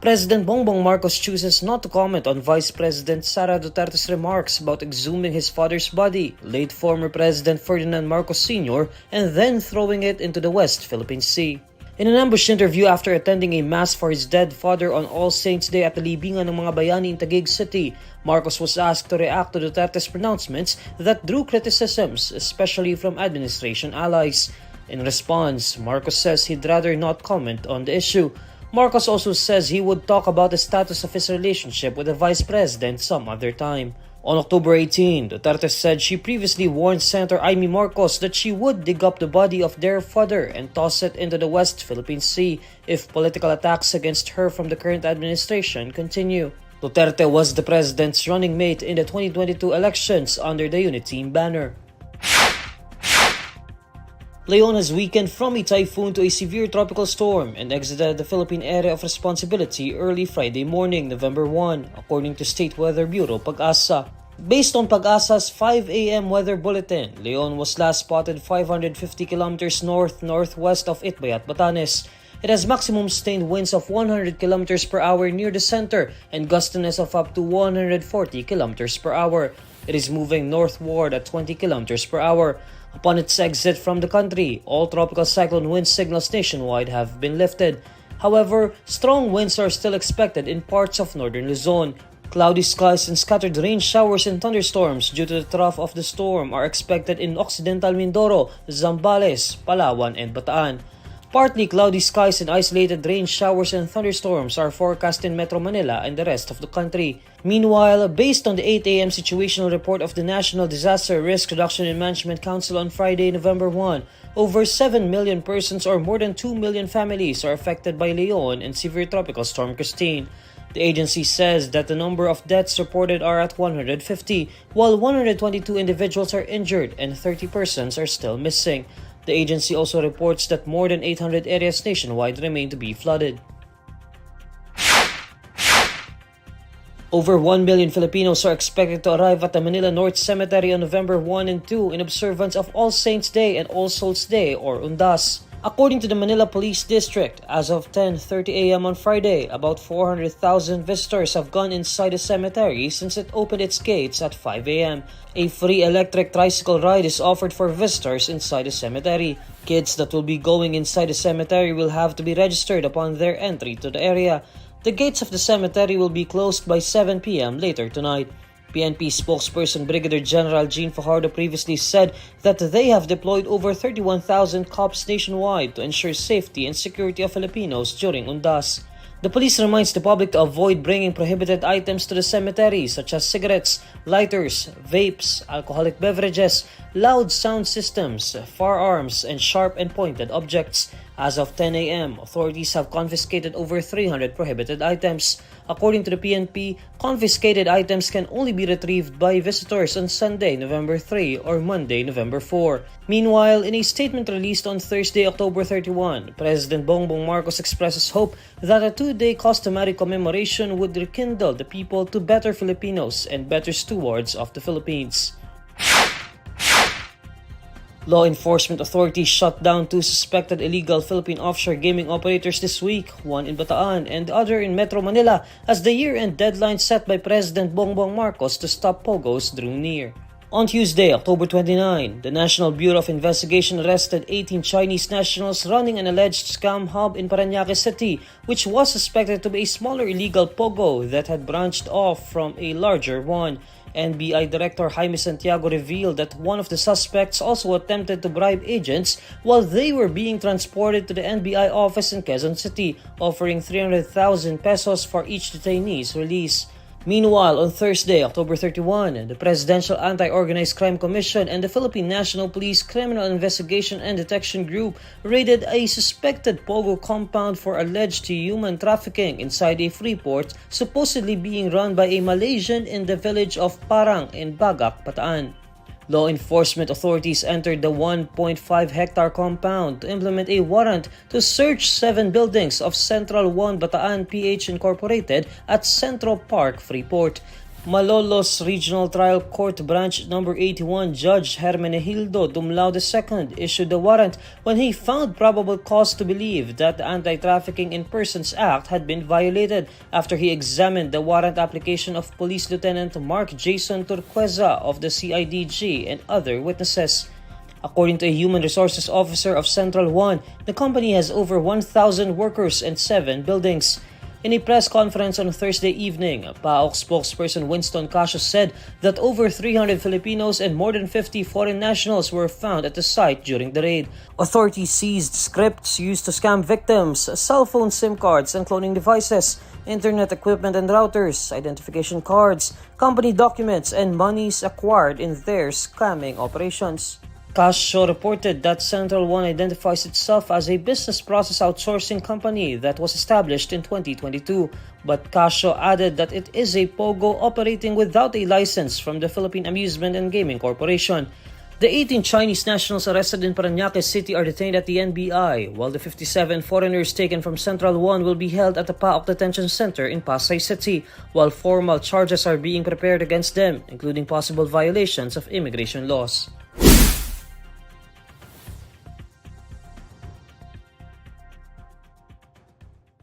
President Bongbong Marcos chooses not to comment on Vice President Sara Duterte's remarks about exhuming his father's body, late former President Ferdinand Marcos Sr., and then throwing it into the West Philippine Sea. In an ambush interview after attending a mass for his dead father on All Saints' Day at the libingan ng mga bayani in Taguig City, Marcos was asked to react to Duterte's pronouncements that drew criticisms, especially from administration allies. In response, Marcos says he'd rather not comment on the issue. Marcos also says he would talk about the status of his relationship with the Vice President some other time. On October 18, Duterte said she previously warned Senator Amy Marcos that she would dig up the body of their father and toss it into the West Philippine Sea if political attacks against her from the current administration continue. Duterte was the president's running mate in the 2022 elections under the Uniteam banner. Leon has weakened from a typhoon to a severe tropical storm and exited the Philippine area of responsibility early Friday morning, November 1, according to State Weather Bureau Pag-asa. Based on Pag-asa's 5 a.m. weather bulletin, Leon was last spotted 550 kilometers north-northwest of Itbayat, Batanes. It has maximum sustained winds of 100 kilometers per hour near the center and gustiness of up to 140 kilometers per hour. It is moving northward at 20 kilometers per hour. Upon its exit from the country, all tropical cyclone wind signals nationwide have been lifted. However, strong winds are still expected in parts of northern Luzon. Cloudy skies and scattered rain showers and thunderstorms due to the trough of the storm are expected in Occidental Mindoro, Zambales, Palawan, and Bataan. Partly cloudy skies and isolated rain showers and thunderstorms are forecast in Metro Manila and the rest of the country. Meanwhile, based on the 8 a.m. situational report of the National Disaster Risk Reduction and Management Council on Friday, November 1, over 7 million persons or more than 2 million families are affected by Leon and severe tropical storm Christine. The agency says that the number of deaths reported are at 150, while 122 individuals are injured and 30 persons are still missing. The agency also reports that more than 800 areas nationwide remain to be flooded. Over 1 million Filipinos are expected to arrive at the Manila North Cemetery on November 1 and 2 in observance of All Saints' Day and All Souls' Day or Undas. According to the Manila Police District, as of 10:30 a.m. on Friday, about 400,000 visitors have gone inside the cemetery since it opened its gates at 5 a.m. A free electric tricycle ride is offered for visitors inside the cemetery. Kids that will be going inside the cemetery will have to be registered upon their entry to the area. The gates of the cemetery will be closed by 7 p.m. later tonight. PNP spokesperson Brigadier General Jean Fajardo previously said that they have deployed over 31,000 cops nationwide to ensure safety and security of Filipinos during Undas. The police reminds the public to avoid bringing prohibited items to the cemetery such as cigarettes, lighters, vapes, alcoholic beverages, loud sound systems, firearms, and sharp and pointed objects. As of 10 a.m., authorities have confiscated over 300 prohibited items. According to the PNP, confiscated items can only be retrieved by visitors on Sunday, November 3 or Monday, November 4. Meanwhile, in a statement released on Thursday, October 31, President Bongbong Marcos expresses hope that a two-day customary commemoration would rekindle the people to better Filipinos and better stewards of the Philippines. Law enforcement authorities shut down 2 suspected illegal Philippine offshore gaming operators this week, one in Bataan and the other in Metro Manila, as the year-end deadline set by President Bongbong Marcos to stop Pogos drew near. On Tuesday, October 29, the National Bureau of Investigation arrested 18 Chinese nationals running an alleged scam hub in Parañaque City, which was suspected to be a smaller illegal Pogo that had branched off from a larger one. NBI Director Jaime Santiago revealed that one of the suspects also attempted to bribe agents while they were being transported to the NBI office in Quezon City, offering 300,000 pesos for each detainee's release. Meanwhile, on Thursday, October 31, the Presidential Anti-Organized Crime Commission and the Philippine National Police Criminal Investigation and Detection Group raided a suspected Pogo compound for alleged human trafficking inside a free port supposedly being run by a Malaysian in the village of Parang in Bagak, Bataan. Law enforcement authorities entered the 1.5-hectare compound to implement a warrant to search 7 buildings of Central 1 Bataan PH Incorporated at Central Park, Freeport. Malolos Regional Trial Court Branch No. 81 Judge Hermenegildo Dumlao II issued a warrant when he found probable cause to believe that the Anti-Trafficking in Persons Act had been violated after he examined the warrant application of Police Lieutenant Mark Jason Turqueza of the CIDG and other witnesses. According to a human resources officer of Central 1, the company has over 1,000 workers and 7 buildings. In a press conference on Thursday evening, PAOK spokesperson Winston Casio said that over 300 Filipinos and more than 50 foreign nationals were found at the site during the raid. Authorities seized scripts used to scam victims, cell phone SIM cards and cloning devices, internet equipment and routers, identification cards, company documents, and monies acquired in their scamming operations. Casio reported that Central 1 identifies itself as a business process outsourcing company that was established in 2022, but Casio added that it is a Pogo operating without a license from the Philippine Amusement and Gaming Corporation. The 18 Chinese nationals arrested in Parañaque City are detained at the NBI, while the 57 foreigners taken from Central 1 will be held at the PAOK Detention Center in Pasay City, while formal charges are being prepared against them, including possible violations of immigration laws.